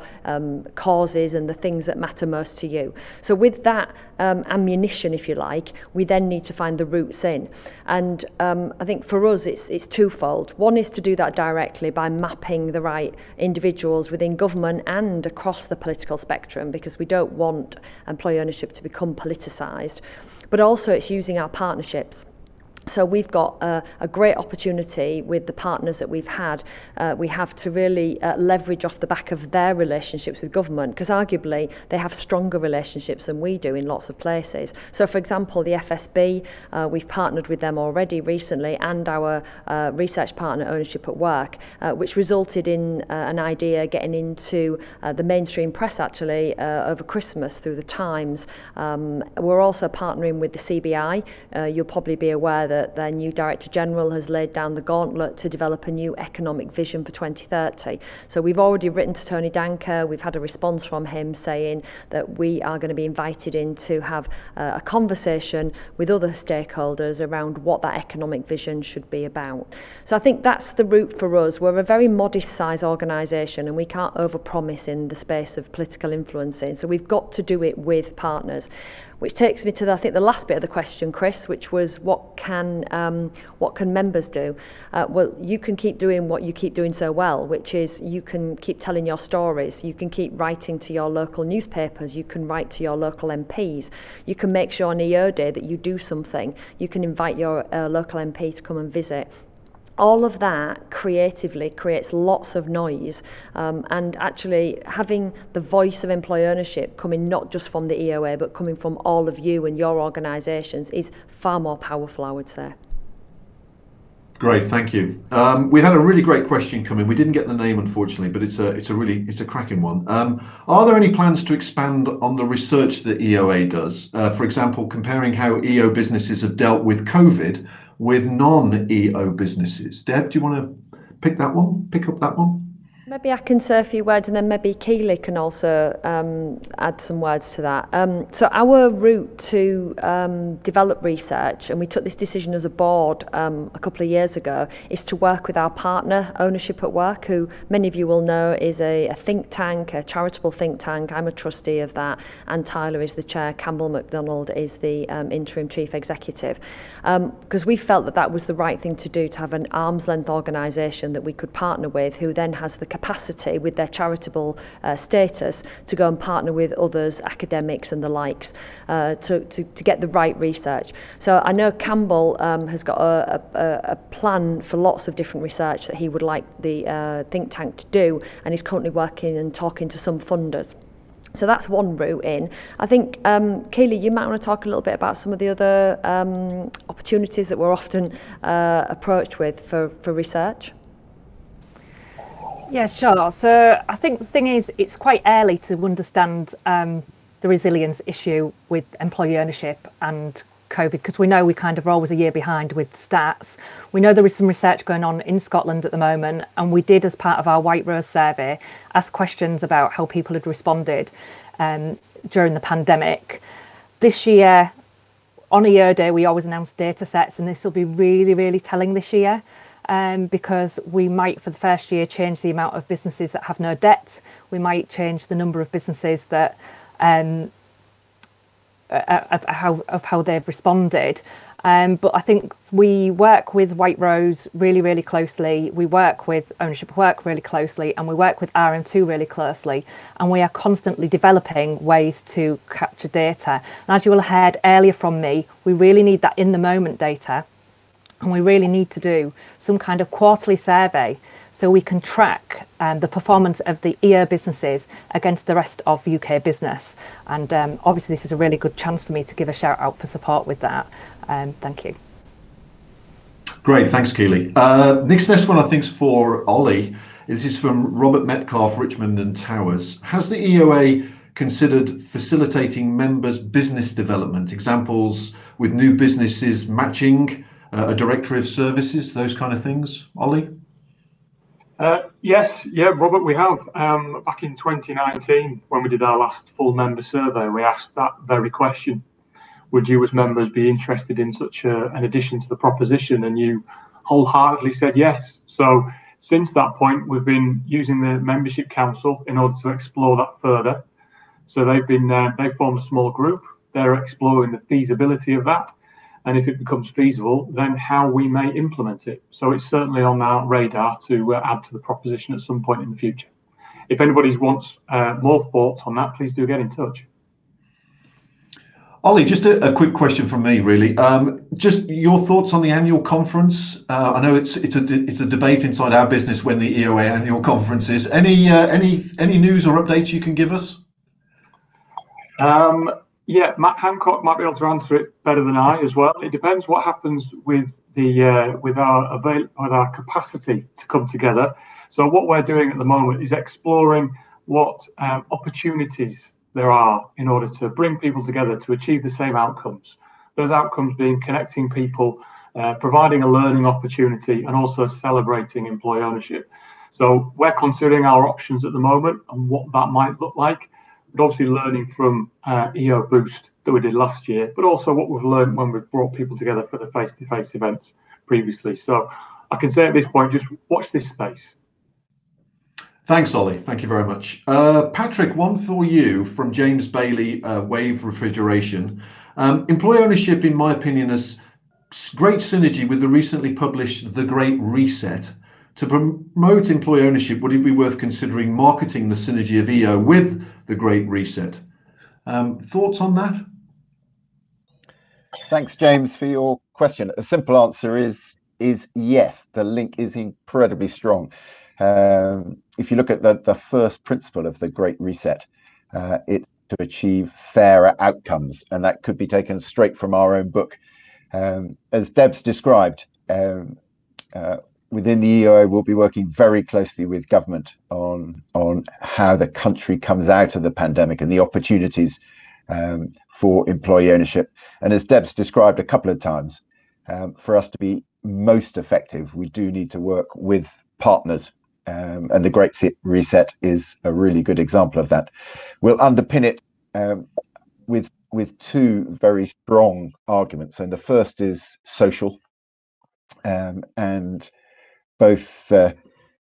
causes and the things that matter most to you. So with that ammunition, if you like, we then need to find the routes in. And I think for us it's twofold. One is to do that directly by mapping the right individuals within government and across the political spectrum, because we don't want employee ownership to become politicised. But also it's using our partnerships. So we've got a great opportunity with the partners that we've had. We have to really leverage off the back of their relationships with government, because arguably they have stronger relationships than we do in lots of places. So for example, the FSB, we've partnered with them already recently, and our research partner Ownership at Work, which resulted in an idea getting into the mainstream press actually over Christmas through the Times. We're also partnering with the CBI. You'll probably be aware that their new Director General has laid down the gauntlet to develop a new economic vision for 2030. So we've already written to Tony Danker. We've had a response from him saying that we are going to be invited in to have a conversation with other stakeholders around what that economic vision should be about. So I think that's the route for us. We're a very modest size organisation and we can't overpromise in the space of political influencing. So we've got to do it with partners. Which takes me to, I think, the last bit of the question, Chris, which was what can members do? Well, you can keep doing what you keep doing so well, which is you can keep telling your stories. You can keep writing to your local newspapers. You can write to your local MPs. You can make sure on EO Day that you do something. You can invite your local MP to come and visit. All of that creatively creates lots of noise, and actually having the voice of employee ownership coming not just from the EOA but coming from all of you and your organisations is far more powerful, I would say. Great, thank you. We had a really great question come in. We didn't get the name, unfortunately, but it's a cracking one. Are there any plans to expand on the research that EOA does? For example, comparing how EO businesses have dealt with COVID with non-EO businesses. Deb, do you want to pick up that one? Maybe I can say a few words and then maybe Keely can also add some words to that. So our route to develop research, and we took this decision as a board a couple of years ago, is to work with our partner Ownership at Work, who many of you will know is a think tank, a charitable think tank. I'm a trustee of that. Anne Tyler is the chair. Campbell MacDonald is the interim chief executive. Because we felt that that was the right thing to do, to have an arm's length organisation that we could partner with, who then has the capacity with their charitable status to go and partner with others, academics and the likes, to get the right research. So I know Campbell has got a plan for lots of different research that he would like the think tank to do, and he's currently working and talking to some funders. So that's one route in. I think, Keely, you might want to talk a little bit about some of the other opportunities that we're often approached with for research. Yeah, sure. So I think the thing is, it's quite early to understand the resilience issue with employee ownership and COVID, because we know we kind of are always a year behind with stats. We know there is some research going on in Scotland at the moment, and we did, as part of our White Rose survey, ask questions about how people had responded during the pandemic. This year, on EO Day, we always announce data sets, and this will be really, really telling this year. Because we might, for the first year, change the amount of businesses that have no debt. We might change the number of businesses that of how they've responded. But I think we work with White Rose really, really closely. We work with Ownership at Work really closely, and we work with RM2 really closely. And we are constantly developing ways to capture data. And as you will have heard earlier from me, we really need that in the moment data. And we really need to do some kind of quarterly survey so we can track the performance of the EO businesses against the rest of UK business. And obviously this is a really good chance for me to give a shout out for support with that. Thank you. Great, thanks Keely. Next one I think is for Ollie. This is from Robert Metcalf, Richmond and Towers. Has the EOA considered facilitating members' business development? Examples with new businesses matching a directory of services, those kind of things? Ollie? Yes, yeah, Robert, we have. Back in 2019, when we did our last full member survey, we asked that very question. Would you as members be interested in such an addition to the proposition? And you wholeheartedly said yes. So since that point, we've been using the membership council in order to explore that further. So they've formed a small group. They're exploring the feasibility of that. And if it becomes feasible, then how we may implement it. So it's certainly on our radar to add to the proposition at some point in the future. If anybody wants more thoughts on that, please do get in touch. Ollie, just a quick question from me, really. Just your thoughts on the annual conference. I know it's a debate inside our business when the EOA annual conference is. Any news or updates you can give us? Yeah, Matt Hancock might be able to answer it better than I as well. It depends what happens with our capacity to come together. So what we're doing at the moment is exploring what opportunities there are in order to bring people together to achieve the same outcomes. Those outcomes being connecting people, providing a learning opportunity, and also celebrating employee ownership. So we're considering our options at the moment and what that might look like. But obviously learning from EO Boost that we did last year, but also what we've learned when we've brought people together for the face-to-face events previously. So I can say at this point, just watch this space. Thanks, Ollie. Thank you very much. Patrick, one for you from James Bailey, Wave Refrigeration. Employee ownership, in my opinion, has great synergy with the recently published The Great Reset. To promote employee ownership, would it be worth considering marketing the synergy of EO with The Great Reset? Thoughts on that? Thanks, James, for your question. A simple answer is yes. The link is incredibly strong. If you look at the first principle of The Great Reset, it's to achieve fairer outcomes, and that could be taken straight from our own book. As Deb's described, within the EOA, we'll be working very closely with government on how the country comes out of the pandemic and the opportunities for employee ownership. And as Deb's described a couple of times, for us to be most effective, we do need to work with partners. And the Great Reset is a really good example of that. We'll underpin it with two very strong arguments. And the first is social, and both the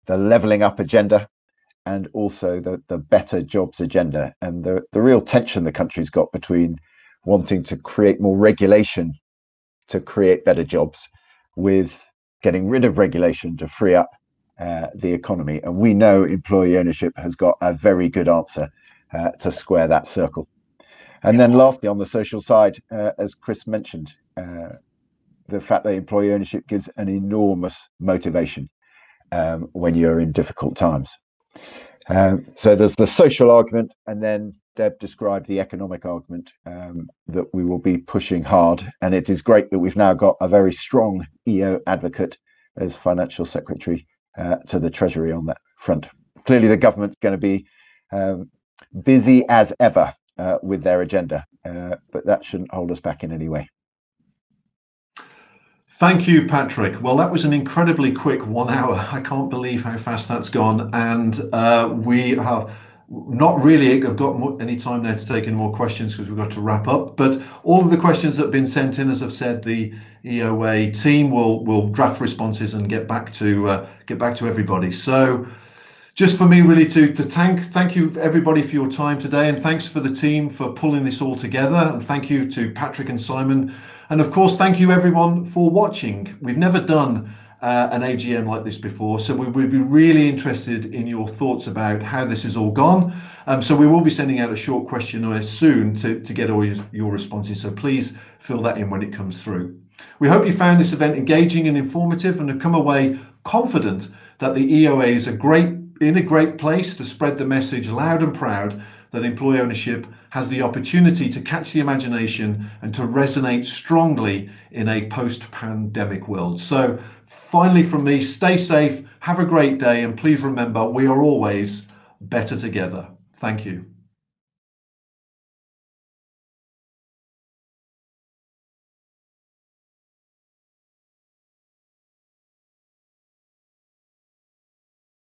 levelling up agenda and also the better jobs agenda, and the real tension the country's got between wanting to create more regulation to create better jobs with getting rid of regulation to free up the economy. And we know employee ownership has got a very good answer to square that circle. And then lastly, on the social side, as Chris mentioned, the fact that employee ownership gives an enormous motivation when you're in difficult times. So there's the social argument, and then Deb described the economic argument that we will be pushing hard. And it is great that we've now got a very strong EO advocate as Financial Secretary to the Treasury on that front. Clearly, the government's going to be busy as ever with their agenda, but that shouldn't hold us back in any way. Thank you, Patrick. Well, that was an incredibly quick 1 hour. I can't believe how fast that's gone. And we have not really got any time there to take in more questions because we've got to wrap up. But all of the questions that have been sent in, as I've said, the EOA team will draft responses and get back to everybody. So just for me really to thank you everybody for your time today, and thanks for the team for pulling this all together. And thank you to Patrick and Simon. And of course, thank you everyone for watching. We've never done an AGM like this before, so we would be really interested in your thoughts about how this has all gone. So we will be sending out a short questionnaire soon to get all your responses, so please fill that in when it comes through. We hope you found this event engaging and informative and have come away confident that the EOAs are in a great place to spread the message loud and proud that employee ownership has the opportunity to catch the imagination and to resonate strongly in a post-pandemic world. So finally from me, stay safe, have a great day, and please remember, we are always better together. Thank you.